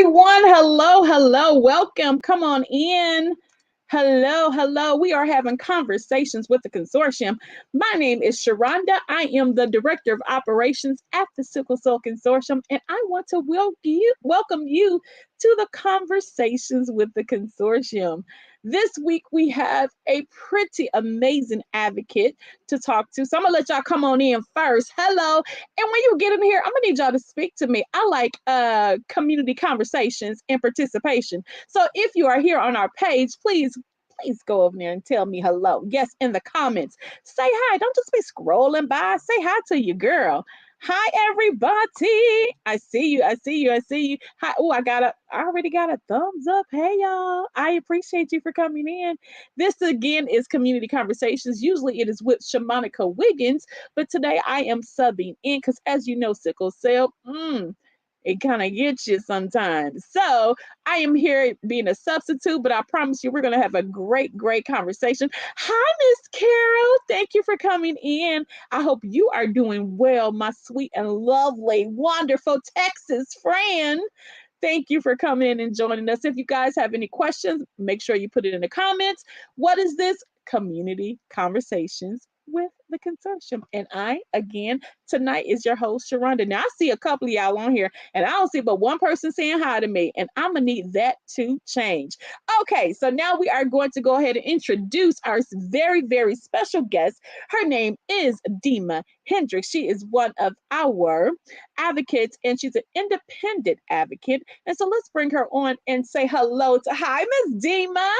everyone. Hello, hello. Welcome. Come on in. Hello, hello. We are having conversations with the consortium. My name is Sharonda. I am the Director of Operations at the Sickle Cell Consortium, and I want to welcome you to the conversations with the consortium. This week we have a pretty amazing advocate to talk to. So I'm gonna let y'all come on in first. Hello. And when you get in here, I'm gonna need y'all to speak to me. I like community conversations and participation. So if you are here on our page, please go over there and tell me hello. Yes, in the comments. Say hi. Don't just be scrolling by. Say hi to your girl. Hi everybody. I see you. I see you. I see you. Hi. Oh, I already got a thumbs up. Hey y'all. I appreciate you for coming in. This again is Community Conversations. Usually it is with Shamanica Wiggins, but today I am subbing in because as you know, sickle cell, it kind of gets you sometimes. So I am here being a substitute, but I promise you we're going to have a great conversation. Hi, Miss Carol. Thank you for coming in. I hope you are doing well, my sweet and lovely, wonderful Texas friend. Thank you for coming in and joining us. If you guys have any questions, make sure you put it in the comments. What is this? Community Conversations with the Consortium. And I, again, tonight is your host, Sharonda. Now, I see a couple of y'all on here, and I don't see but one person saying hi to me, and I'm going to need that to change. Okay, so now we are going to go ahead and introduce our very special guest. Her name is Dima Hendricks. She is one of our advocates, and she's an independent advocate. And so let's bring her on and say hello to hi, Miss Dima.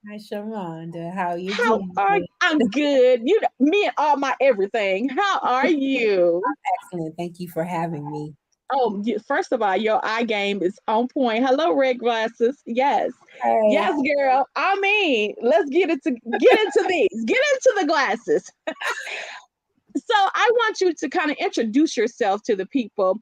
Hi, Sharonda. How you How doing? are I'm good. Me and all my everything. How are you? Excellent. Thank you for having me. Oh, first of all, your eye game is on point. Hello, red glasses. Yes, Hey, yes, girl. I mean, let's get into these. Get into the glasses. So I want you to kind of introduce yourself to the people.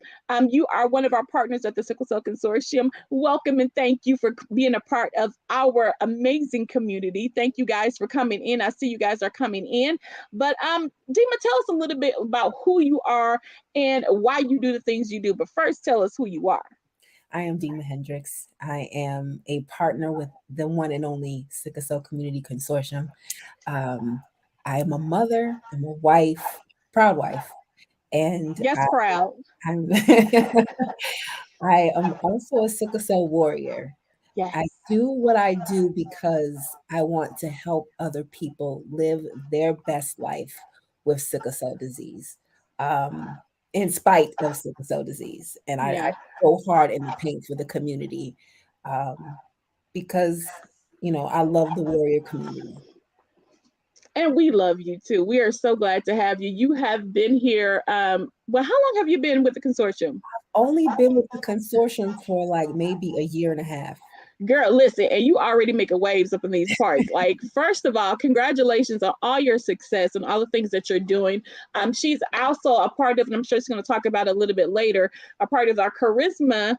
You are one of our partners at the Sickle Cell Consortium. Welcome and thank you for being a part of our amazing community. Thank you guys for coming in. I see you guys are coming in. But Dima, tell us a little bit about who you are and why you do the things you do. But first, tell us who you are. I am Dima Hendricks. I am a partner with the one and only Sickle Cell Community Consortium. Um, I am a mother, I'm a wife, proud wife, and Yes, proud. I'm I am also a sickle cell warrior. I Yes. do what I do because I want to help other people live their best life with sickle cell disease, um, in spite of sickle cell disease. And I Yeah. go hard in the paint for the community, um, because, I love the warrior community. And we love you too. We are so glad to have you. You have been here. Well, how long have you been with the consortium? Only been with the consortium for like maybe a year and a half. Girl, listen, and you already making waves up in these parts. Like, first of all, congratulations on all your success and all the things that you're doing. She's also a part of, and I'm sure she's going to talk about it a little bit later, a part of our charisma.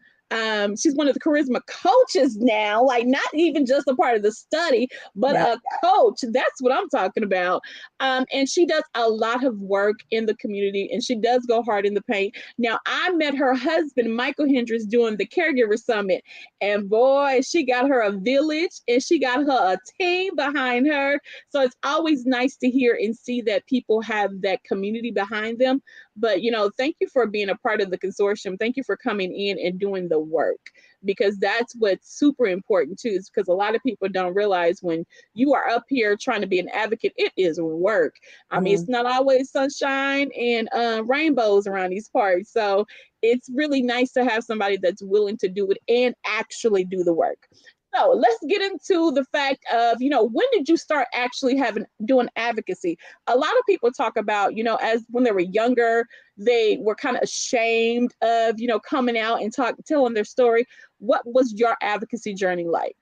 She's one of the charisma coaches now, like not even just a part of the study, but Yeah. a coach. That's what I'm talking about. And she does a lot of work in the community and she does go hard in the paint. Now, I met her husband, Michael Hendricks, doing the Caregiver Summit. And boy, she got her a village and she got her a team behind her. So it's always nice to hear and see that people have that community behind them. But, thank you for being a part of the consortium. Thank you for coming in and doing the work because that's what's super important too, is because a lot of people don't realize when you are up here trying to be an advocate, it is work. I mean, it's Mhm. not always sunshine and rainbows around these parts. So it's really nice to have somebody that's willing to do it and actually do the work. So let's get into the fact of, when did you start actually doing advocacy? A lot of people talk about, as when they were younger, they were kind of ashamed of, coming out and telling their story. What was your advocacy journey like?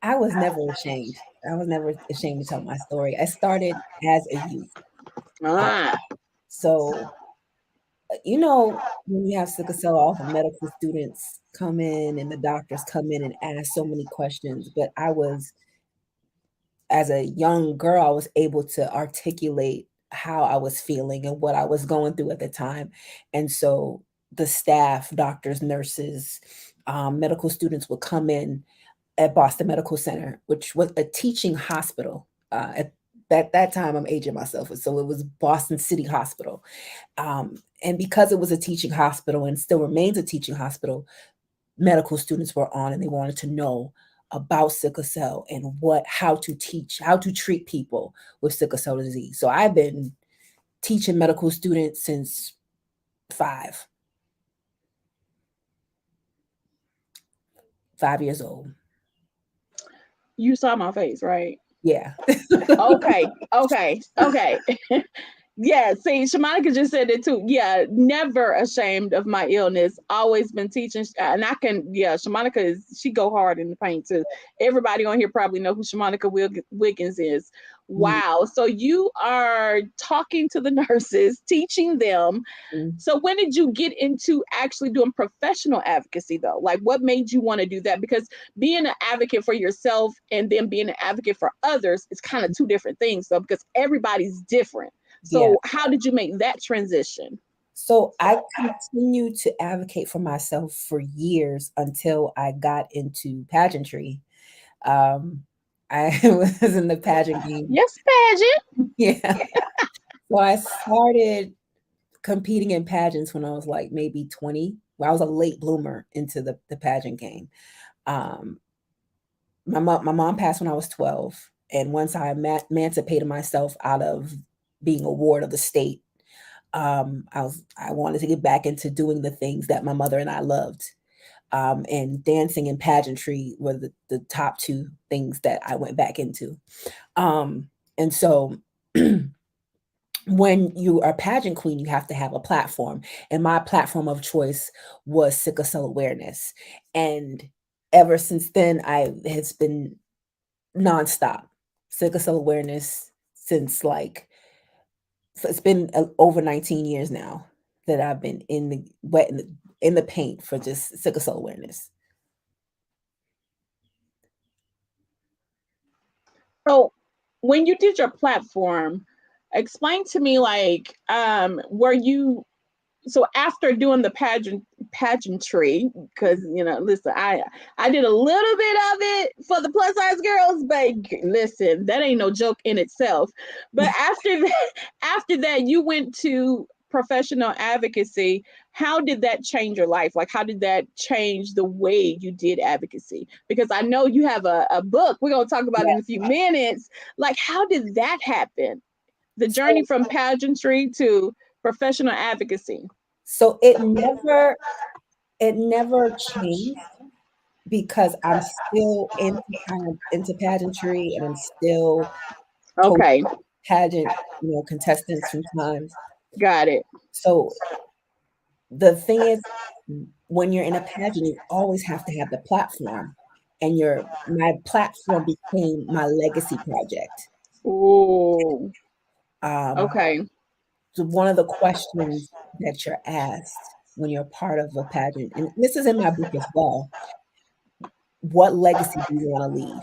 I was never ashamed. I was never ashamed to tell my story. I started as a youth. Uh, Ah, so, when you have sickle cell, all the medical students come in and the doctors come in and ask so many questions. But as a young girl, I was able to articulate how I was feeling and what I was going through at the time. And so the staff, doctors, nurses, medical students would come in at Boston Medical Center, which was a teaching hospital. At that time, I'm aging myself, so it was Boston City Hospital. And because it was a teaching hospital and still remains a teaching hospital, medical students were on and they wanted to know about sickle cell and how to treat people with sickle cell disease. So I've been teaching medical students since 5 years old. You saw my face, right? Yeah. Okay, okay, okay. Yeah, see, Shamanika just said it too. Yeah, never ashamed of my illness. Always been teaching, and I can. Yeah, Shamanika she go hard in the paint too. Everybody on here probably know who Shamanika Wiggins is. Wow. So you are talking to the nurses, teaching them. So when did you get into actually doing professional advocacy though? Like what made you want to do that? Because being an advocate for yourself and then being an advocate for others is kind of two different things though, because everybody's different. Yeah. So how did you make that transition? So I continued to advocate for myself for years until I got into pageantry. I was in the pageant game. Yes, pageant. Yeah. So I started competing in pageants when I was like maybe 20. Well, I was a late bloomer into the pageant game. Um, my mom passed when I was 12. And once I emancipated myself out of being a ward of the state, I wanted to get back into doing the things that my mother and I loved. And dancing and pageantry were the top two things that I went back into. And so when you are a pageant queen, you have to have a platform. And my platform of choice was sickle cell awareness. And ever since then, it's been nonstop sickle cell awareness since it's been over 19 years now that I've been in the paint for just sickle cell awareness. So when you did your platform, explain to me like were you so after doing the pageantry, because listen, I did a little bit of it for the plus size girls, but listen, that ain't no joke in itself. But after that you went to professional advocacy. How did that change your life? Like how did that change the way you did advocacy? Because I know you have a book we're going to talk about in a few minutes. Like how did that happen, the journey from pageantry to professional advocacy? So it never changed because I'm still into pageantry and I'm still Okay, pageant, contestants sometimes. got it. So the thing is, when you're in a pageant, you always have to have the platform. And my platform became my legacy project. Ooh, Um, okay. so one of the questions that you're asked when you're part of a pageant, and this is in my book as well, what legacy do you want to leave?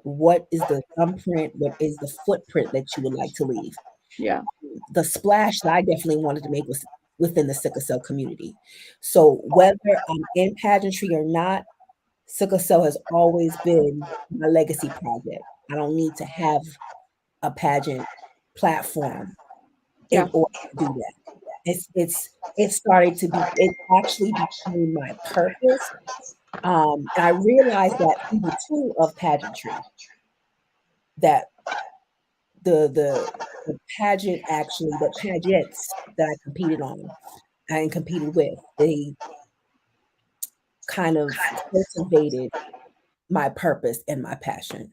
What is the thumbprint? What is the footprint that you would like to leave? Yeah. The splash that I definitely wanted to make was within the sickle cell community. So whether I'm in pageantry or not, sickle cell has always been my legacy project. I don't need to have a pageant platform Yeah. in order to do that. It actually became my purpose. And I realized that season 2 of pageantry, that the pageants that I competed on and competed with, they kind of cultivated my purpose and my passion.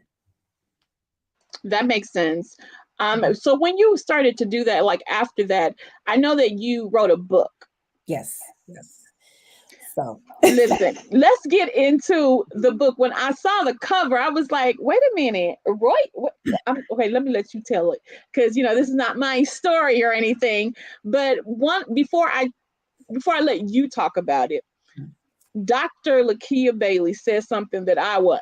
That makes sense. So when you started to do that, like after that, I know that you wrote a book. Yes. So Listen, let's get into the book. When I saw the cover, I was like, wait a minute, Roy. Okay, let me let you tell it, because this is not my story or anything. But before I let you talk about it, Dr. Lakia Bailey says something that I will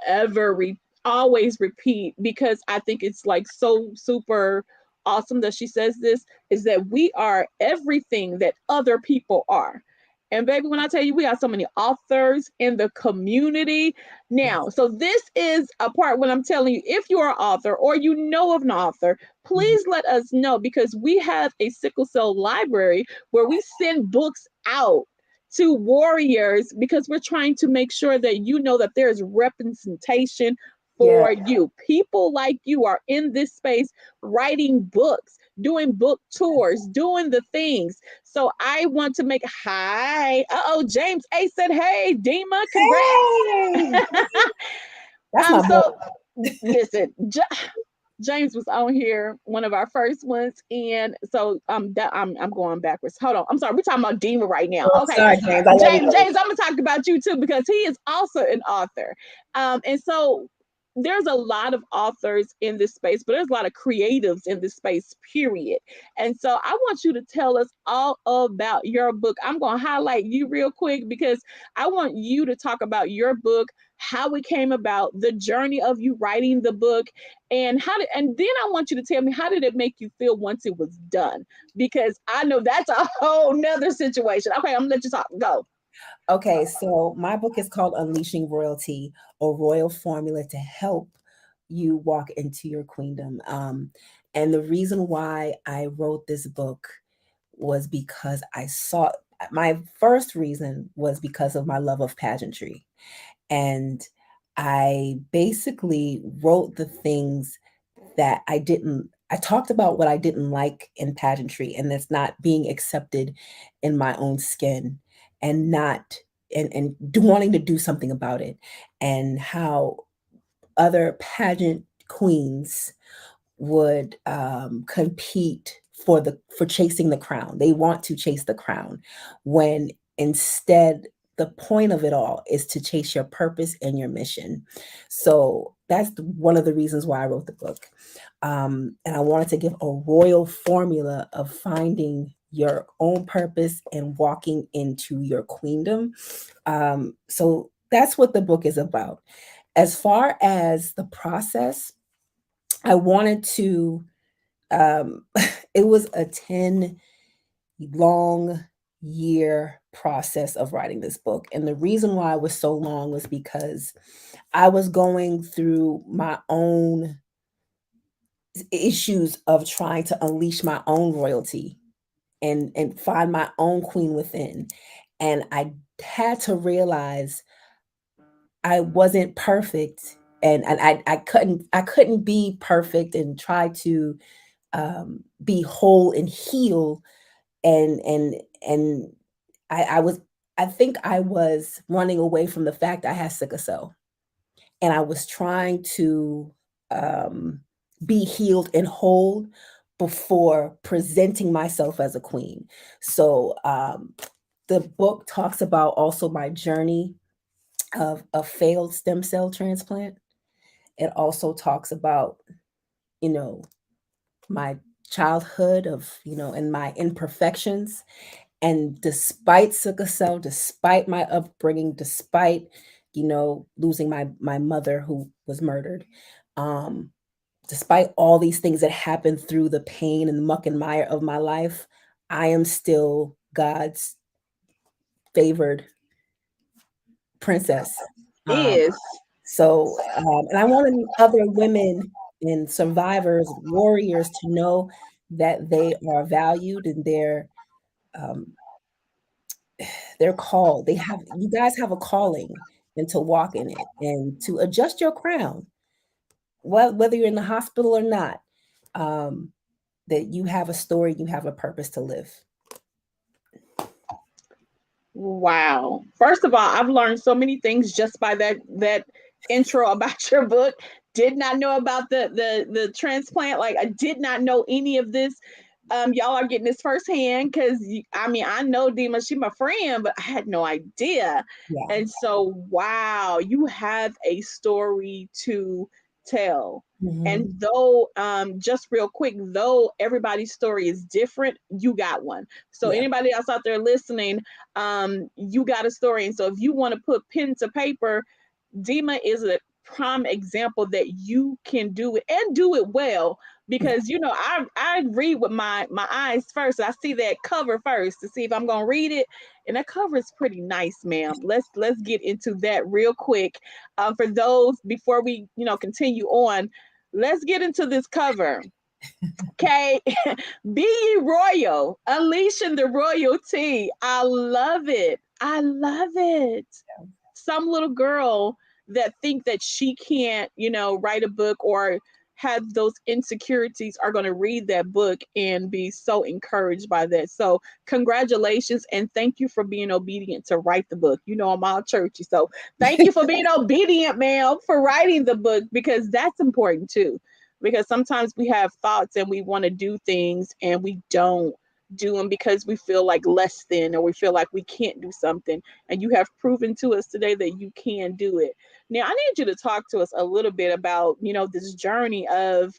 always repeat, because I think it's like so super awesome that she says this, is that we are everything that other people are. And baby, when I tell you we got so many authors in the community now. So this is a part when I'm telling you, if you're an author or you know of an author, Mhm. please let us know, because we have a sickle cell library where we send books out to warriors, because we're trying to make sure that you know that there is representation Yeah. for you. People like you are in this space writing books, doing book tours, doing the things. So I want to make hi. Oh, James A said, hey, Dima, congrats. Hey, that's my boy. So listen, James was on here, one of our first ones, and so I'm going backwards. Hold on, I'm sorry. We're talking about Dima right now. Oh, Okay, sorry, James. I love you. James, I'm gonna talk about you too, because he is also an author, and so there's a lot of authors in this space, but there's a lot of creatives in this space, period. And so I want you to tell us all about your book. I'm gonna highlight you real quick because I want you to talk about your book, how it came about, the journey of you writing the book, and and then I want you to tell me, how did it make you feel once it was done? Because I know that's a whole nother situation. Okay, I'm gonna let you talk. Go. Okay, so my book is called Unleashing Royalty, a royal formula to help you walk into your queendom. And the reason why I wrote this book was because I saw my first reason was because of my love of pageantry. And I basically wrote the things that I talked about what I didn't like in pageantry, and that's not being accepted in my own skin, and not wanting to do something about it, and how other pageant queens would compete for chasing the crown. They want to chase the crown when instead the point of it all is to chase your purpose and your mission. So that's one of the reasons why I wrote the book. And I wanted to give a royal formula of finding your own purpose and walking into your queendom. So that's what the book is about. As far as the process, I wanted to, it was a 10 long year process of writing this book. And the reason why it was so long was because I was going through my own issues of trying to unleash my own royalty and find my own queen within. And I had to realize I wasn't perfect, and I couldn't be perfect and try to be whole and heal, and I was, I think I was running away from the fact I had sickle cell, and I was trying to um, be healed and whole before presenting myself as a queen. So the book talks about also my journey of a failed stem cell transplant. It also talks about, you know, my childhood of, and my imperfections. And despite sickle cell, despite my upbringing, despite, losing my mother who was murdered, um, despite all these things that happened through the pain and the muck and mire of my life, I am still God's favored princess. Um, Is and I wanted other women and survivors, warriors to know that they are valued and um, they're called. You guys have a calling, and to walk in it and to adjust your crown, whether you're in the hospital or not. Um, that you have a story, you have a purpose to live. wow. First of all, I've learned so many things just by that intro about your book. Did not know about the transplant. Like, I did not know any of this. Y'all are getting this firsthand, because I mean, I know Dima, she my friend, but I had no idea. Yeah. And so, wow, you have a story to tell. Mhm. And though, just real quick, though everybody's story is different, you got one. So Yeah. anybody else out there listening, you got a story. And so if you want to put pen to paper, Dima is a prime example that you can do it and do it well. because I read with my eyes first. I see that cover first to see if I'm gonna read it, and that cover is pretty nice, ma'am. Let's get into that real quick. For those before we continue on, let's get into this cover. Okay, be ye royal, unleashing the royalty. I love it. I love it. Some little girl that think that she can't, write a book or have those insecurities are going to read that book and be so encouraged by that. So congratulations and thank you for being obedient to write the book. I'm all churchy. So thank you for being obedient, ma'am, for writing the book, because that's important too. Because sometimes we have thoughts and we want to do things and we don't do them because we feel like less than, or we feel like we can't do something, and you have proven to us today that you can do it. Now, I need you to talk to us a little bit about, this journey of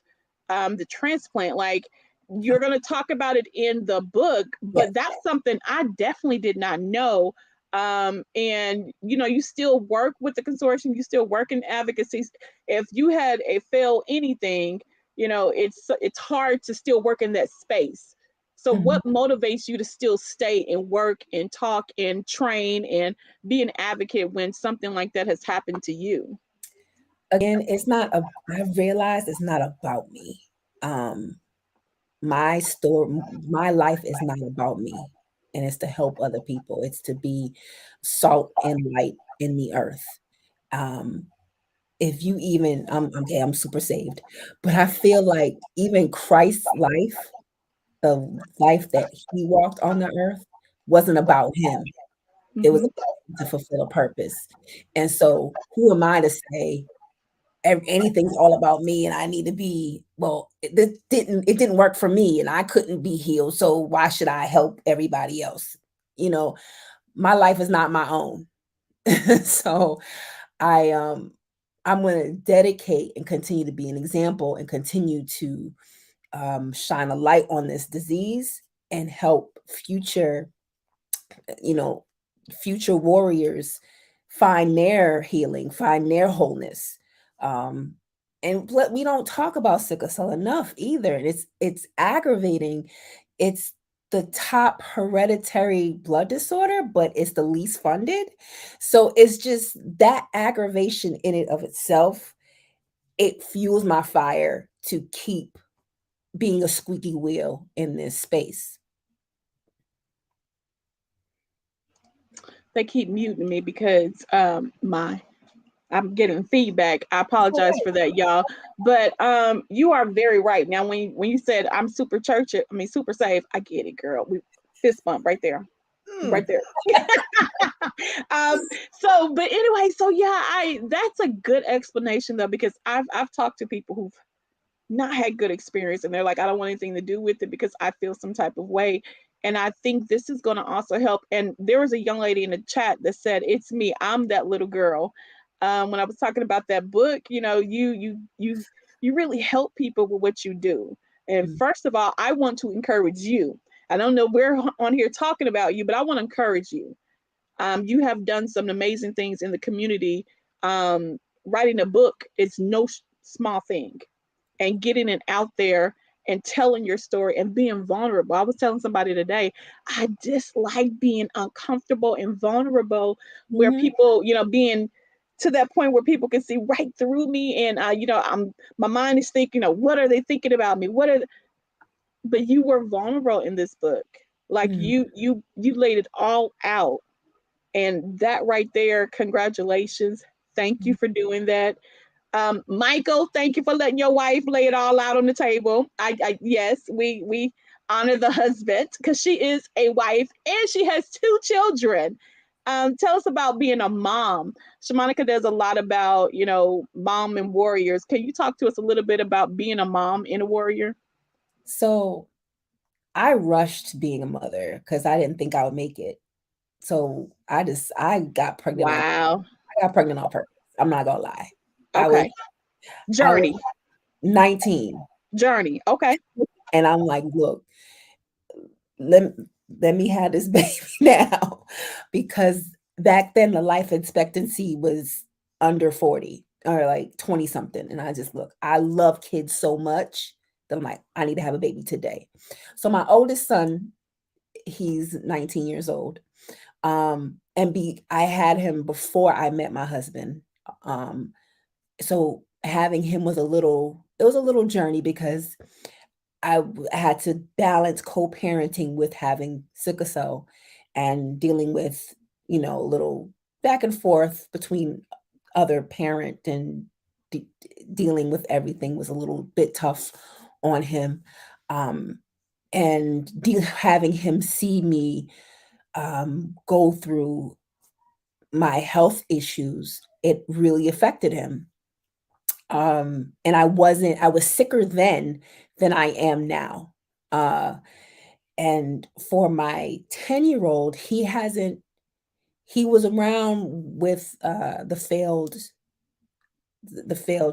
the transplant. Like, you're going to talk about it in the book, Yes. but that's something I definitely did not know. And you still work with the consortium, you still work in advocacy. If you had a fail anything, it's hard to still work in that space. So Mhm. what motivates you to still stay and work and talk and train and be an advocate when something like that has happened to you? Again, I realized it's not about me. Um, my story, my life is not about me, and it's to help other people. It's to be salt and light in the earth. Um, if you even, okay, I'm super saved, but I feel like even Christ's life, the life that he walked on the earth, wasn't about him. It was Mm-hmm. about him to fulfill a purpose. And so, who am I to say anything's all about me and I need to be, well, it didn't work for me and I couldn't be healed, so why should I help everybody else? You know, my life is not my own. So I I'm going to dedicate and continue to be an example and continue to shine a light on this disease and help you know, future warriors find their healing, find their wholeness. Um, and we don't talk about sickle cell enough either. And it's aggravating. It's the top hereditary blood disorder, but it's the least funded. So it's just that aggravation in it of itself. It fuels my fire to keep being a squeaky wheel in this space. They keep muting me because my I'm getting feedback. I apologize for that, y'all. But you are very right. Now, when you said I'm super church, I mean super safe, I get it, girl. We fist bump right there, right Mm. there. um, but anyway, so yeah, I that's a good explanation though, because I've talked to people who've not had good experience and they're like, I don't want anything to do with it because I feel some type of way. And I think this is going to also help. And there was a young lady in the chat that said, it's me, I'm that little girl. When I was talking about that book, you really help people with what you do. And Mm. first of all, I want to encourage you. I don't know, we're on here talking about you, but I want to encourage you. You have done some amazing things in the community. Writing a book is no small thing, and getting it out there and telling your story and being vulnerable. I was telling somebody today, I dislike being uncomfortable and vulnerable, where Mhm. people, being to that point where people can see right through me, and my mind is thinking, what are they thinking about me? But you were vulnerable in this book. Like Mm. you laid it all out, and that right there, congratulations. Thank you Mm. for doing that. Michael, thank you for letting your wife lay it all out on the table. Yes, we honor the husband because she is a wife and she has two children. Tell us about being a mom. Shamanica does a lot about mom and warriors. Can you talk to us a little bit about being a mom and a warrior? So I rushed being a mother because I didn't think I would make it. So I got pregnant Wow. on purpose. I'm not gonna lie. I was Okay. I was Journey. 19 Journey. Okay. and I'm like, look, let, let me have this baby now. Because back then the life expectancy was under 40 or like 20 something. And I just look, I love kids so much that I'm like, I need to have a baby today. So my oldest son, he's 19 years old. I had him before I met my husband. Um, so having him was it was a little journey because had to balance co-parenting with having sickle cell and dealing with, a little back and forth between other parent and de- dealing with everything was a little bit tough on him. Um, and having him see me go through my health issues, it really affected him. And I was sicker then than I am now. Uh, and for my 10-year-old, he was around with the failed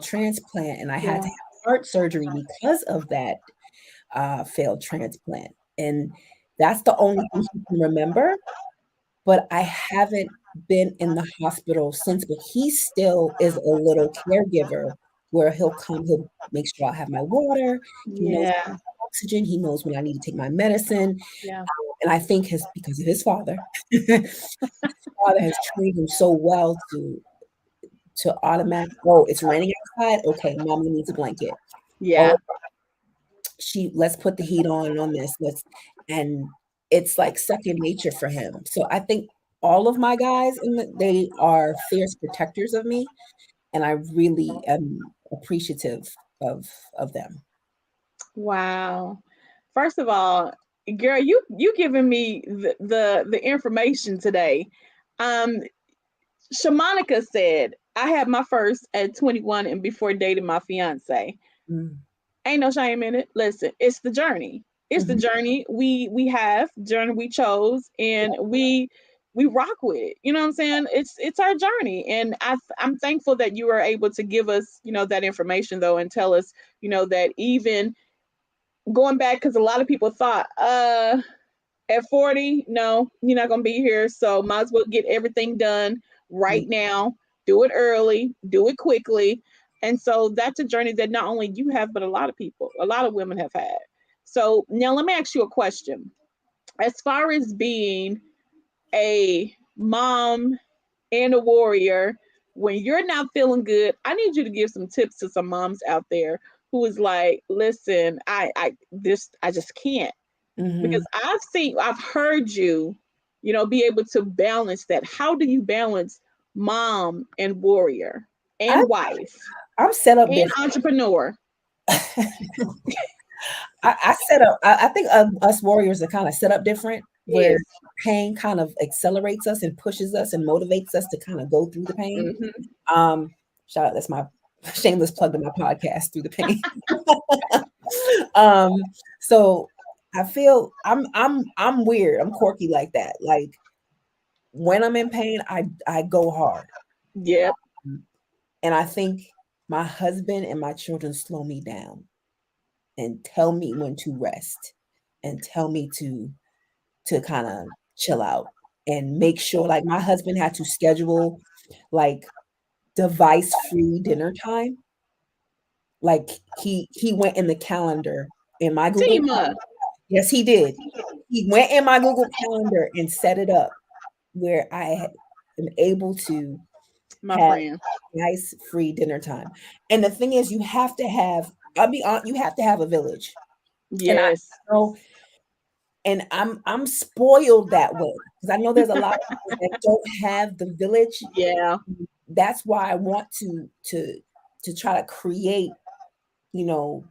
transplant, and I had Yeah. to have heart surgery because of that failed transplant. And that's the only thing he can remember. But I haven't been in the hospital since, but he still is a little caregiver where he'll make sure I have my water, he knows Yeah. oxygen, he knows when I need to take my medicine, Yeah. and I think because of his father, his father has trained him so well to automatic, "Oh, it's raining outside? Okay, mommy needs a blanket. Yeah. Oh, let's put the heat on this, and it's like second nature for him." So I think all of my guys they are fierce protectors of me, and I really am appreciative of them. Wow. First of all, girl, you giving me the information today. Um, Shamanica said, I had my first at 21 and before dating my fiance. Mm. Ain't no shame in it. Listen, it's the journey. It's the Mhm. journey we have, journey we chose, and we rock with it. You know what I'm saying? It's our journey, and I'm thankful that you are able to give us, that information though, and tell us, that even going back, because a lot of people thought, at 40, no, you're not gonna be here. So might as well get everything done Yeah. right now. Do it early, do it quickly. And so that's a journey that not only you have, but a lot of people, a lot of women have had. So now let me ask you a question. As far as being a mom and a warrior, when you're not feeling good, I need you to give some tips to some moms out there who is like, listen, I just can't, because Mhm. I've heard you, be able to balance that. How do you balance mom and warrior I and wife I'm set up and different. entrepreneur? I set up. I think us warriors are kind of set up different, where Yes. pain kind of accelerates us and pushes us and motivates us to kind of go through the pain. Hmm. Um, Shout out, that's my shameless plug to my podcast, Through the Pain. um, so I feel I'm weird. I'm quirky like that. Like when I'm in pain, I go hard. Yep. Um, and I think my husband and my children slow me down and tell me when to rest and tell me to kind of chill out and make sure, like my husband had to schedule like device free dinner time. Like he went in the calendar in my Google Dima, Calendar. Yes, he did. He went in my Google Calendar and set it up where am able to my have friend. nice free dinner time. And the thing is, you have to have, I'll be honest, you have to have a village. And I Yes. know, and I'm spoiled that way because I know there's a lot of people that don't have the village. Yeah. That's why I want to try to create, you know,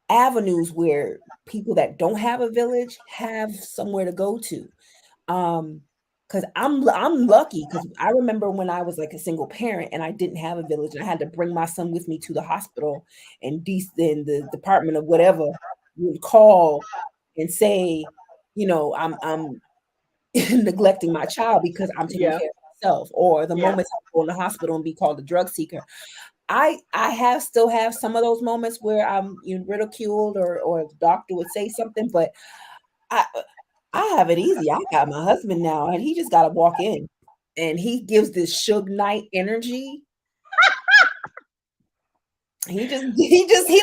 avenues where people that don't have a village have somewhere to go to. Um, because I'm lucky because I remember when I was like a single parent and I didn't have a village and I had to bring my son with me to the hospital, and then the department of whatever would call and say, I'm neglecting my child because I'm taking Yeah. care of myself, or the Yeah. moments I go in the hospital and be called a drug seeker. I have still have some of those moments where I'm ridiculed, or the doctor would say something, but I I have it easy. I got my husband now, and he just got to walk in, and he gives this Suge Knight energy. He don't have to say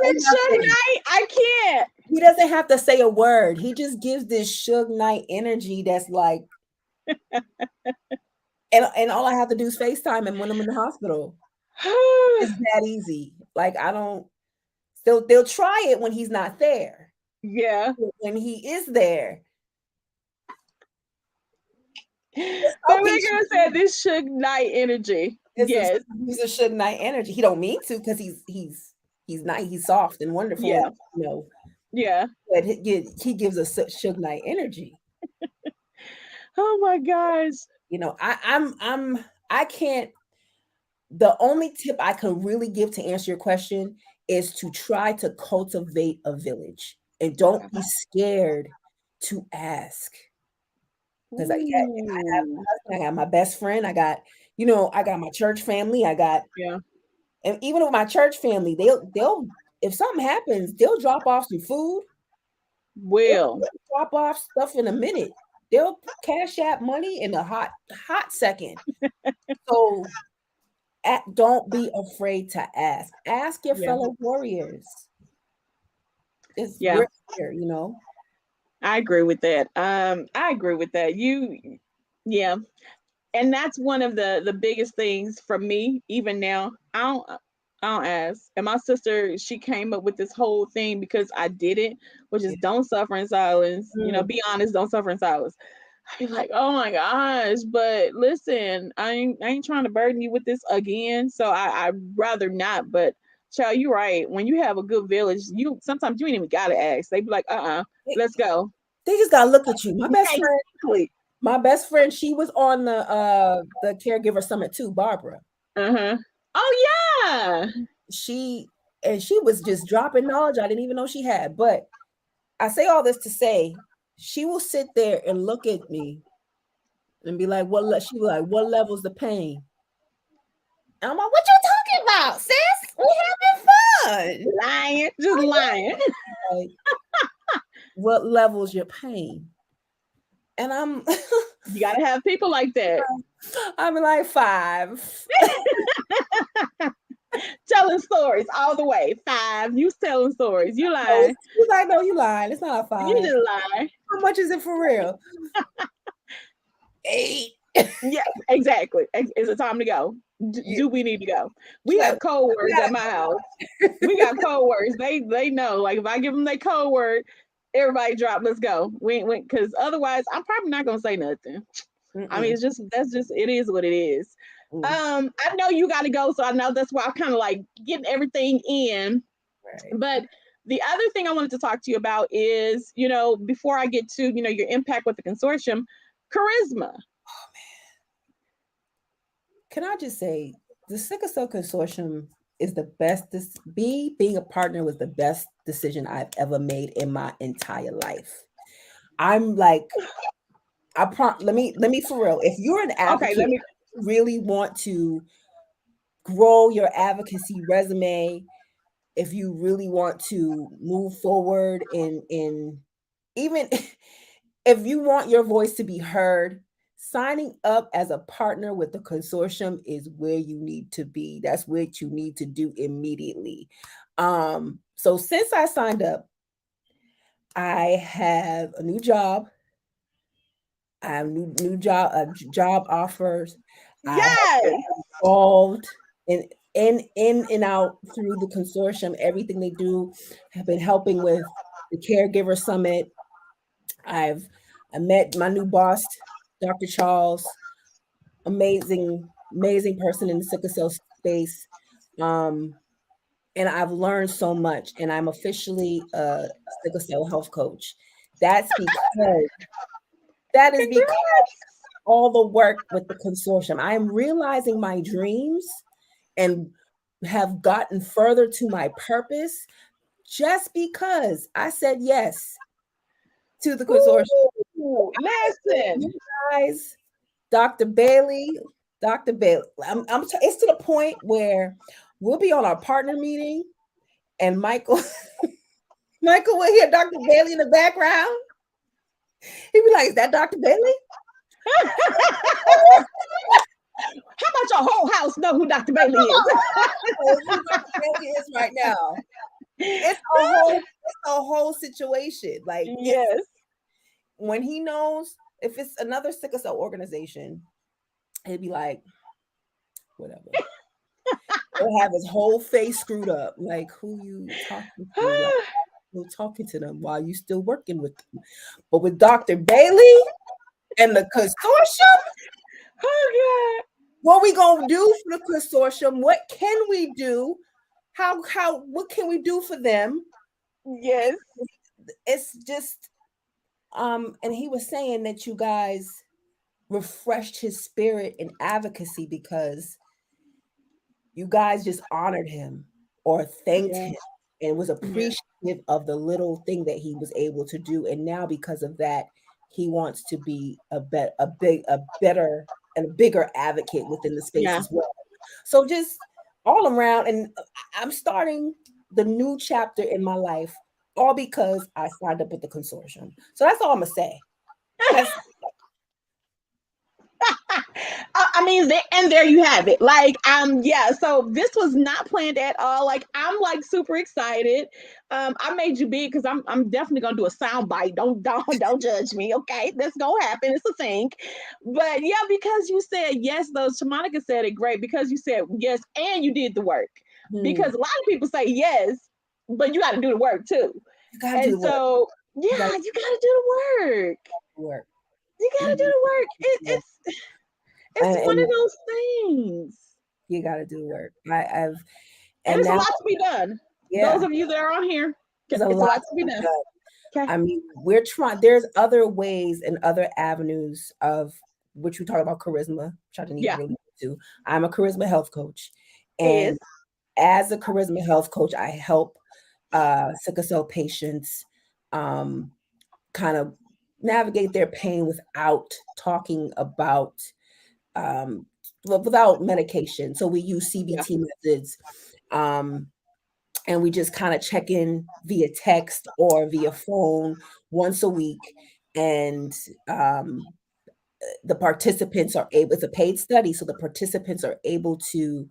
Listen, Suge nothing. Knight, I can't. He doesn't have to say a word. He just gives this Suge Knight energy that's like, and all I have to do is FaceTime him when I'm in the hospital. It's that easy. Like I don't. They'll try it when he's not there. Yeah. When he is there, But we're gonna say this Suge Knight energy. Yes. he's a Suge Knight energy. He don't mean to because he's nice. He's soft and wonderful. Yeah. Yeah. But he gives us Suge Knight energy. Oh my gosh. I can't. The only tip I can really give to answer your question is to try to cultivate a village and don't be scared to ask. Because I got my best friend, I got my church family, and even with my church family, they'll if something happens, they'll drop off some food. Will They'll drop off stuff in a minute. They'll cash out money in a hot second. So don't be afraid to ask. Ask your fellow warriors. We're here. I agree with that. I agree with that. Yeah. And that's one of the biggest things for me, even now. I don't ask. And my sister, she came up with this whole thing because I did it, which is don't suffer in silence. Be honest, don't suffer in silence. I'd be like, oh my gosh, but listen, I ain't trying to burden you with this again. So I'd rather not. But child, you're right. When you have a good village, sometimes you ain't even gotta ask. They be like, let's go. They just gotta look at you. My best friend, she was on the caregiver summit too, Barbara. Oh yeah. She was just dropping knowledge I didn't even know she had. But I say all this to say, she will sit there and look at me and be like, what level's the pain? And I'm like, what you talking about, sis? We having fun. Lying. Just lying. Like, what level's your pain? And you gotta have people like that. I'm like 5. Telling stories all the way. 5. You telling stories. You lying. He's like, no, you lying. It's not a 5. You just lie. How much is it for real? 8. Yeah, exactly. Is it time to go? Do we need to go? We have code words at my house. We got code words. They know. Like if I give them their code word, everybody drop. Let's go. We because otherwise, I'm probably not gonna say nothing. I mean, it is what it is. I know you got to go, so I know that's why I'm kind of like getting everything in. Right. But the other thing I wanted to talk to you about is, before I get to, your impact with the consortium, charisma. Oh man. Can I just say the Sickle Cell Consortium is the best. Being a partner was the best decision I've ever made in my entire life. I'm like, let me for real. If you're an advocate, really want to grow your advocacy resume, if you really want to move forward in even if you want your voice to be heard, signing up as a partner with the consortium is where you need to be. That's what you need to do immediately. So since I signed up, I have a new job. I have new job offers. Yes. I have involved in and out through the consortium. Everything they do, have been helping with the caregiver summit. I met my new boss, Dr. Charles, amazing person in the sickle cell space. And I've learned so much, and I'm officially a sickle cell health coach. That is because all the work with the consortium. I am realizing my dreams and have gotten further to my purpose just because I said yes to the consortium. Listen, you guys, Dr. Bailey, it's to the point where we'll be on our partner meeting, and Michael will hear Dr. Bailey in the background. He'd be like, "Is that Dr. Bailey?" How about your whole house know who Dr. Bailey is? Who Dr. Bailey is right now. It's a whole situation. Like Yes. when he knows if it's another sickle cell organization, he'd be like, whatever. He'll have his whole face screwed up. Like, who you talking to? Like, you're talking to them while you still working with them. But with Dr. Bailey and the consortium, Oh what we gonna do for the consortium? What can we do? What can we do for them? God. Yes. It's just and he was saying that you guys refreshed his spirit in advocacy because you guys just honored him or thanked him and was appreciative of the little thing that he was able to do. And now because of that, he wants to be a better and a bigger advocate within the space as well. So just all around, and I'm starting the new chapter in my life all because I signed up with the consortium. So that's all I'm gonna say. I mean, and there you have it. Like, yeah. So this was not planned at all. Like, I'm like super excited. I made you big because I'm definitely gonna do a sound bite. Don't judge me, okay? That's gonna happen. It's a thing. But yeah, because you said yes, though. Shamonica said it great because you said yes and you did the work. Because a lot of people say yes, but you got to do the work too. And so yeah, you got to do the work. You got to do the work. It's one of those things. You got to do the work. And there's a lot to be done. Yeah. Those of you that are on here, it's a lot to be done. Okay. I mean, we're trying. There's other ways and other avenues of which we talk about charisma, which I didn't even really do. I'm a charisma health coach, and as a charisma health coach, I help sickle cell patients kind of navigate their pain without talking about without medication. So we use CBT methods, and we just kind of check in via text or via phone once a week. And the participants are able, it's a paid study, so the participants are able to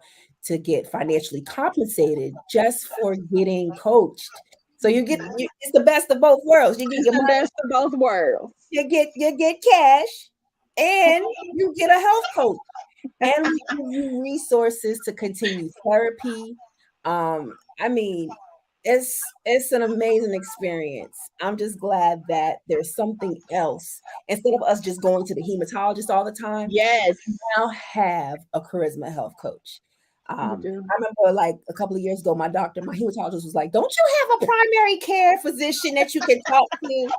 get financially compensated just for getting coached. So it's the best of both worlds. You get the best of both worlds. You get cash and you get a health coach. And we give you resources to continue therapy. I mean, it's an amazing experience. I'm just glad that there's something else instead of us just going to the hematologist all the time. Yes, we now have a charisma health coach. I remember like a couple of years ago, my hematologist was like, "Don't you have a primary care physician that you can talk to?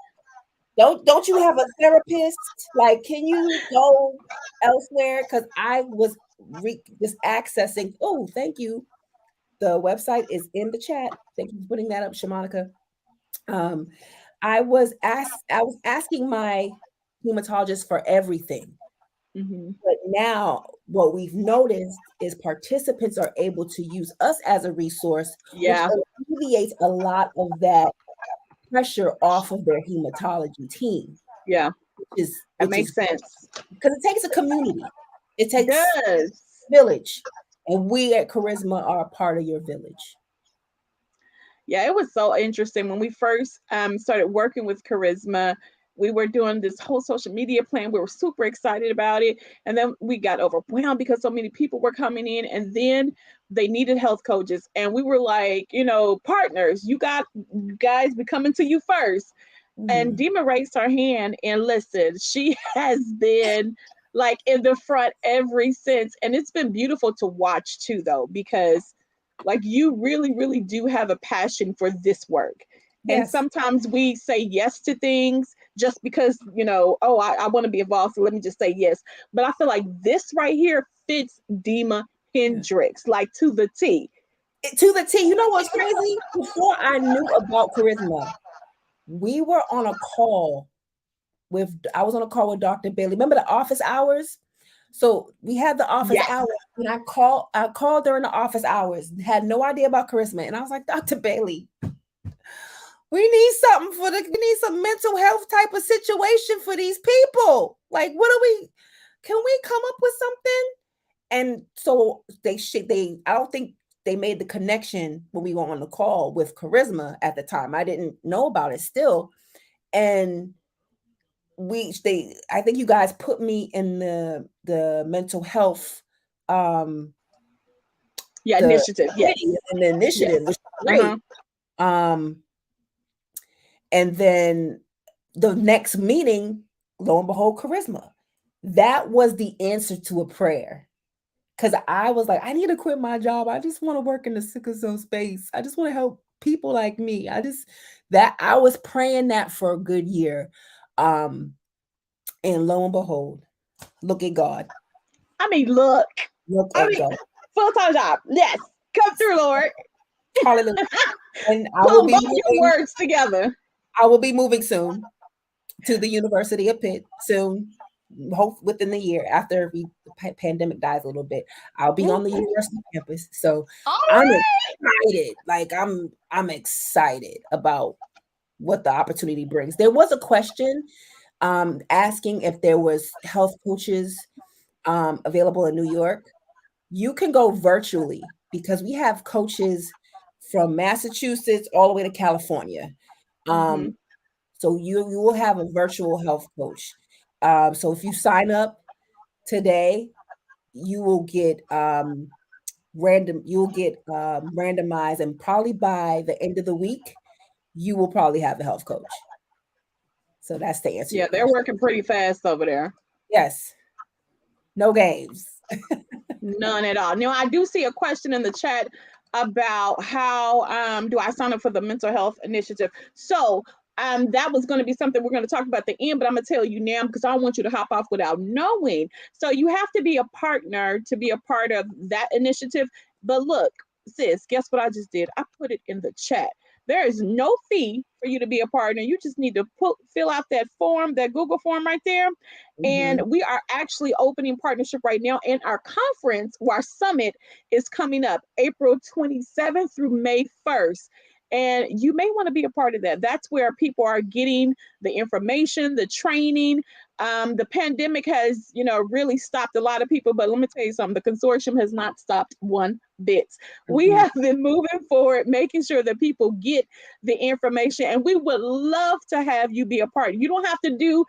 Don't you have a therapist? Like, can you go elsewhere?" Because I was just accessing. Oh, thank you. The website is in the chat. Thank you for putting that up, Shamonica. I was asking my hematologist for everything. But now what we've noticed is participants are able to use us as a resource, which alleviates a lot of that pressure off of their hematology team. Yeah, which makes sense. Because it takes a community. It takes a village. And we at Charisma are a part of your village. Yeah, it was so interesting. When we first started working with Charisma, we were doing this whole social media plan. We were super excited about it. And then we got overwhelmed because so many people were coming in. And then they needed health coaches. And we were like, partners, you guys, we coming to you first. And Dima raised her hand and listen, she has been like in the front ever since. And it's been beautiful to watch too, though, because like you really, really do have a passion for this work. Yes. And sometimes we say yes to things just because, I want to be involved. So let me just say yes. But I feel like this right here fits Dima Hendricks, like to the T. To the T. You know what's crazy? Before I knew about Charisma, we were on a call I was on a call with Dr. Bailey. Remember the office hours? So we had the office hours, and I called during the office hours, had no idea about Charisma. And I was like, Dr. Bailey, we need some mental health type of situation for these people. Like, can we come up with something? And so I don't think they made the connection when we were on the call with charisma at the time. I didn't know about it still. And I think you guys put me in the mental health, initiative. Yes. in the Yes. initiative, which is Uh-huh. great. And then the next meeting, lo and behold, charisma. That was the answer to a prayer. Because I was like, I need to quit my job. I just want to work in the sickle cell space. I just want to help people like me. I was praying that for a good year. And lo and behold, look at God. I mean, look. Look I at mean, God. full-time job. Yes. Come through, Lord. Hallelujah. And Put both your words together. I will be moving soon to the University of Pitt soon. Hope within the year after the pandemic dies a little bit, I'll be on the university campus. So All I'm right. excited. Like I'm excited about what the opportunity brings. There was a question asking if there was health coaches available in New York. You can go virtually because we have coaches from Massachusetts all the way to California. Mm-hmm. So you will have a virtual health coach. So if you sign up today, you will get randomized, and probably by the end of the week, you will probably have a health coach. So that's to answer Yeah, your they're question. working pretty fast over there. Yes, no games. None at all. Now, I do see a question in the chat about how do I sign up for the mental health initiative. So that was going to be something we're going to talk about at the end, but I'm going to tell you now because I don't want you to hop off without knowing. So you have to be a partner to be a part of that initiative. But look, sis, guess what I just did? I put it in the chat. There is no fee for you to be a partner. You just need to fill out that form, that Google form right there. And Mhm. we are actually opening partnership right now. And our conference, our summit, is coming up April 27th through May 1st. And you may want to be a part of that. That's where people are getting the information, the training. The pandemic has, really stopped a lot of people. But let me tell you something: the consortium has not stopped one bit. We Mhm. have been moving forward, making sure that people get the information, and we would love to have you be a part. You don't have to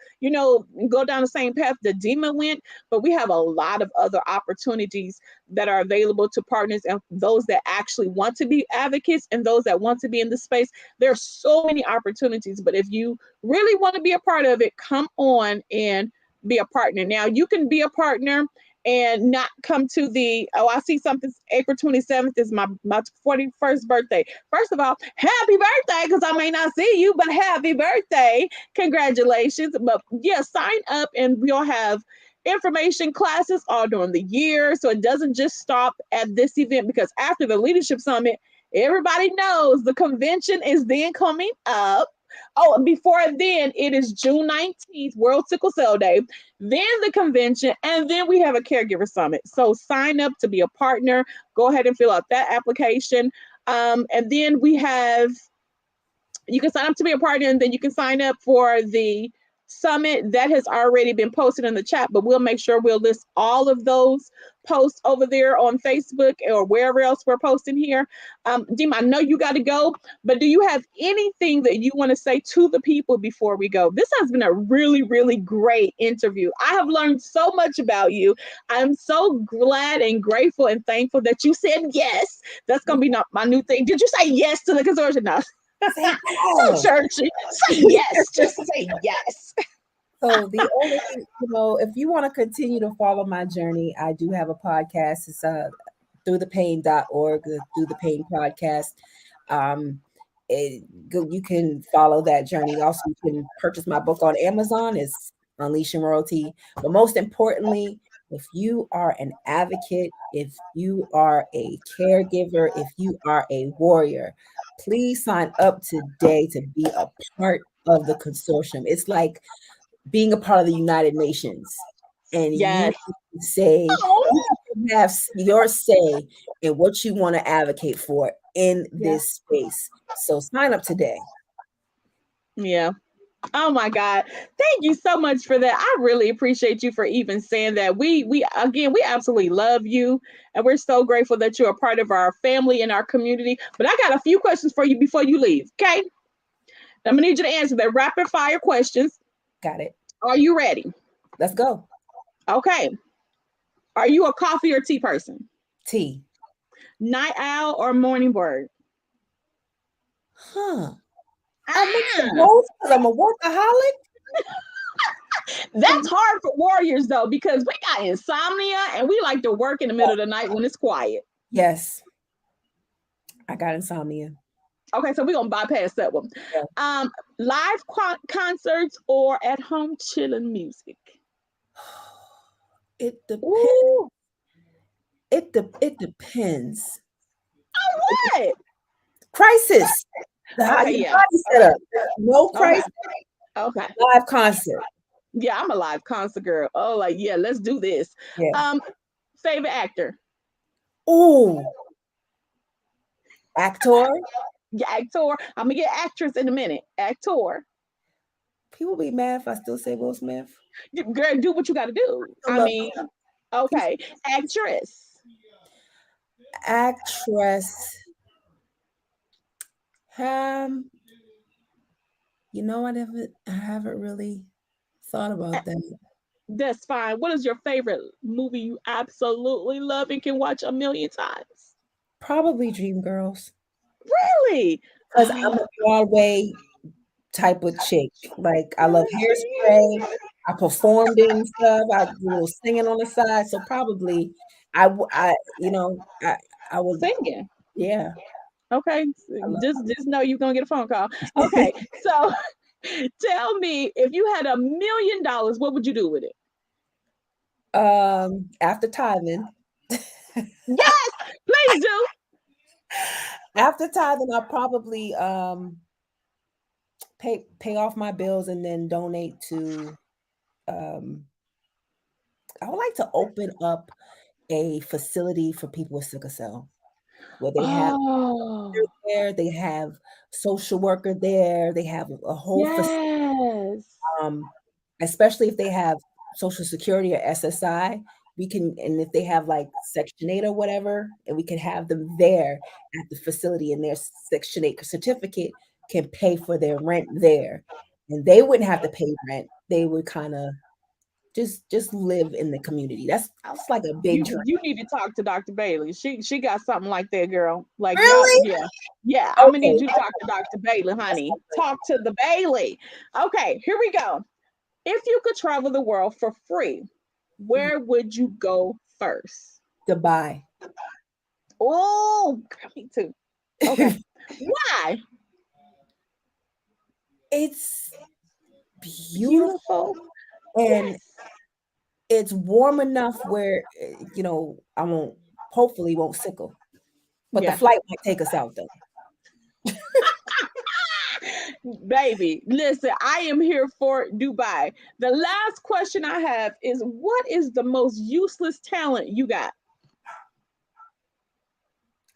go down the same path that Dima went, but we have a lot of other opportunities that are available to partners and those that actually want to be advocates and those that want to be in the space. There's so many opportunities, but if you really want to be a part of it, come on and be a partner. Now, you can be a partner and not come to I see something. April 27th is my 41st birthday. First of all, happy birthday, because I may not see you, but happy birthday. Congratulations. But yeah, sign up and we'll have information classes all during the year. So it doesn't just stop at this event, because after the leadership summit, everybody knows the convention is then coming up. Oh, and before then, it is June 19th, World Sickle Cell Day, then the convention, and then we have a caregiver summit. So sign up to be a partner. Go ahead and fill out that application. And then you can sign up to be a partner, and then you can sign up for the summit that has already been posted in the chat, but we'll make sure we'll list all of those posts over there on Facebook or wherever else we're posting here. Dima, I know you got to go, but do you have anything that you want to say to the people before we go? This has been a really, really great interview. I have learned so much about you. I'm so glad and grateful and thankful that you said yes. That's going to be my new thing. Did you say yes to the consortium? No. Say So yes. churchy. Say yes. Just say yes. So the only, if you want to continue to follow my journey, I do have a podcast. It's throughthepain.org, the Through the Pain podcast. Um, you can follow that journey. Also, you can purchase my book on Amazon. It's Unleashing Royalty. But most importantly, if you are an advocate, if you are a caregiver, if you are a warrior, please sign up today to be a part of the consortium. It's like being a part of the United Nations, and you Yes. can say, you Oh, can have your say in what you want to advocate for in yeah. this space. So sign up today. Yeah. Oh my God. Thank you so much for that. I really appreciate you for even saying that. We again, we absolutely love you and we're so grateful that you're a part of our family and our community. But I got a few questions for you before you leave. Okay? I'm gonna need you to answer the rapid fire questions. Got it. Are you ready? Let's go. Okay. Are you a coffee or tea person? Tea. Night owl or morning bird? Huh. I mix the Ah, both because I'm a workaholic. that's hard for warriors though, because we got insomnia and we like to work in the middle of the night when it's quiet. Yes. I got insomnia. Okay, so we're gonna bypass that one. Yeah. Live concerts or at home chilling music? It depends. Ooh, It depends. what? Crisis. Okay, Your yeah. body set up. No Okay, crisis. okay. Live concert. Yeah, I'm a live concert girl. Oh, like yeah, let's do this. Yeah. Favorite actor? Ooh. Actor. Yeah, actor. I'm gonna get actress in a minute. Actor. People be mad if I still say Will Smith. Girl, do what you gotta do. I I love mean, okay. Actress. actress. Um, I haven't really thought about that. That's fine. What is your favorite movie you absolutely love and can watch a million times? Probably Dreamgirls. Really? Because I'm a Broadway type of chick. Like I love Hairspray. I performed in stuff. I do a little singing on the side. So probably I would, Singing. yeah. Okay. I love Just know you're gonna get a phone call. Okay. So tell me, if you had $1 million, what would you do with it? After tithing, Yes, please do. after tithing, I'll probably pay off my bills and then donate to um I would like to open up a facility for people with sickle cell where they have Oh, doctors there, they have social worker there, they have a whole yes. um, especially if they have Social Security or SSI, and if they have like Section 8 or whatever, and we can have them there at the facility, and their Section 8 certificate can pay for their rent there. And they wouldn't have to pay rent. They would kind of just live in the community. That's like a big dream. You need to talk to Dr. Bailey. She got something like that, girl. Like y'all, Really? yeah. Yeah, I'm gonna Okay. need you to talk to Dr. Bailey, honey. Talk to the Bailey. Okay, here we go. If you could travel the world for free, where would you go first? Dubai. Oh, me too. Okay. Why? It's beautiful Beautiful. and Yes. it's warm enough where I hopefully won't sickle, but the Yeah. flight might take us out though. Baby, listen, I am here for Dubai. The last question I have is, what is the most useless talent you got?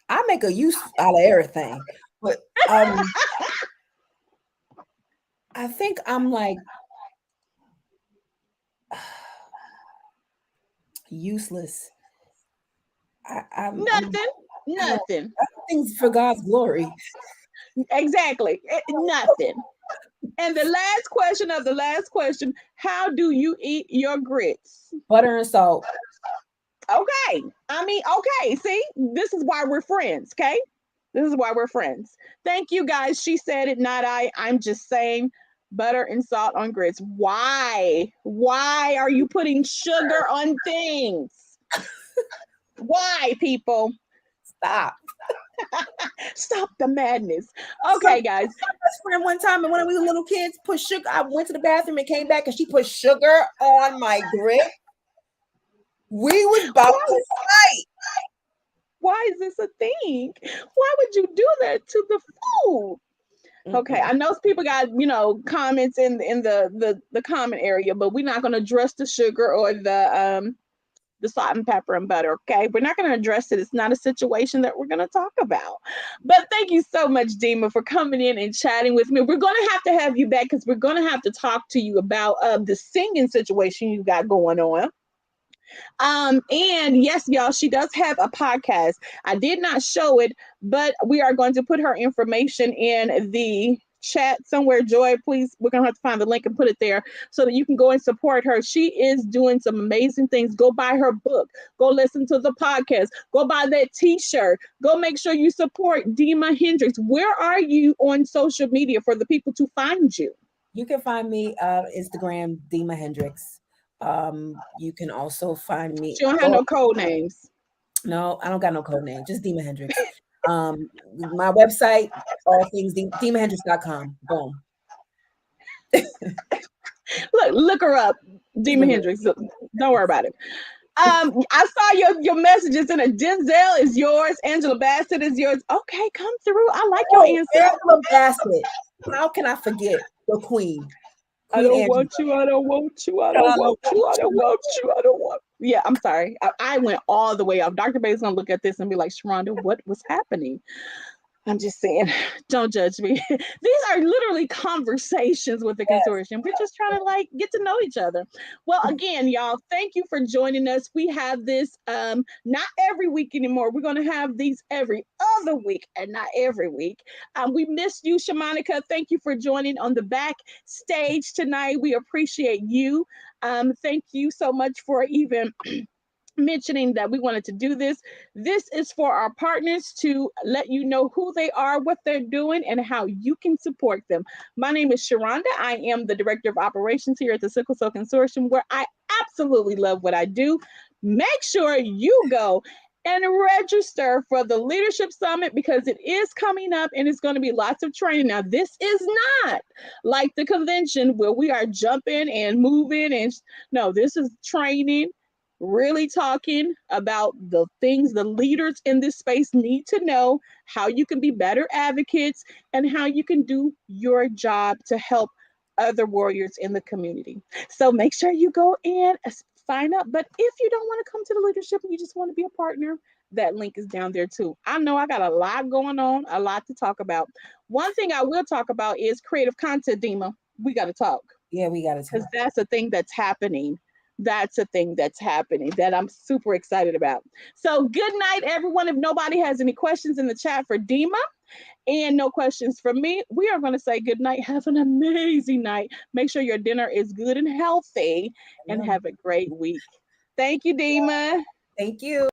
I make a use out of everything, but I think I'm like useless. I'm Nothing. I don't Nothing. I do things for God's glory. Exactly. Nothing. And the last question of the last question, how do you eat your grits? Butter and salt. Okay. I mean, okay. See, this is why we're friends. Okay. This is why we're friends. Thank you guys. She said it, not I. I'm just saying butter and salt on grits. Why? Why are you putting sugar on things? Why, people? Stop. Stop the madness. So Okay, guys. my best friend one time, and when we were little kids, put sugar. I went to the bathroom and came back, and she put sugar on my grit. We was about Why, to fight. why is this a thing? Why would you do that to the food? Okay, Mm-mm. I know people got comments in the comment area, but we're not going to address the sugar or the salt and pepper and butter. Okay, we're not going to address it. It's not a situation that we're going to talk about. But thank you so much, Dima, for coming in and chatting with me. We're going to have you back because we're going to have to talk to you about the singing situation you got going on. And yes, y'all, she does have a podcast. I did not show it, but we are going to put her information in the chat somewhere. Joy, please, we're gonna have to find the link and put it there so that you can go and support her. She is doing some amazing things. Go buy her book, go listen to the podcast, go buy that t-shirt, go make sure you support Dima Hendricks. Where are you on social media for the people to find you? You can find me Instagram, Dima Hendricks. You can also find me. She don't have no code names. No, I don't got no code name. Just Dima Hendricks. My website, all things DimaHendricks.com. Boom. Look her up, Dima Hendricks. Don't worry about it. I saw your messages in it. Denzel is yours. Angela Bassett is yours. Okay, come through. I like your answer. Angela Bassett. How can I forget the queen? I don't want you. I don't want you. I don't want you. I don't want you. I don't want. Yeah, I'm sorry. I went all the way off. Dr. Bates gonna look at this and be like, Sharonda, what was happening? I'm just saying, don't judge me. These are literally conversations with the consortium. We're just trying to like get to know each other. Well, again, y'all, thank you for joining us. We have this not every week anymore. We're going to have these every other week and not every week. We missed you, Shamanica. Thank you for joining on the backstage tonight. We appreciate you. Thank you so much for even mentioning that we wanted to do this. This is for our partners to let you know who they are, what they're doing, and how you can support them. My name is Sharonda. I am the Director of Operations here at the Sickle Cell Consortium, where I absolutely love what I do. Make sure you go and register for the Leadership Summit because it is coming up and it's going to be lots of training. Now, this is not like the convention where we are jumping and moving, and no, this is training, really talking about the things the leaders in this space need to know, how you can be better advocates, and how you can do your job to help other warriors in the community. So make sure you go and sign up. But if you don't want to come to the leadership and you just want to be a partner, that link is down there too. I know I got a lot going on, a lot to talk about. One thing I will talk about is creative content, Dima. We got to talk. Yeah, we got to talk. Because that's a thing that's happening. That's a thing that's happening that I'm super excited about. So good night, everyone. If nobody has any questions in the chat for Dima and no questions from me, we are going to say good night. Have an amazing night. Make sure your dinner is good and healthy and have a great week. Thank you, Dima. Thank you.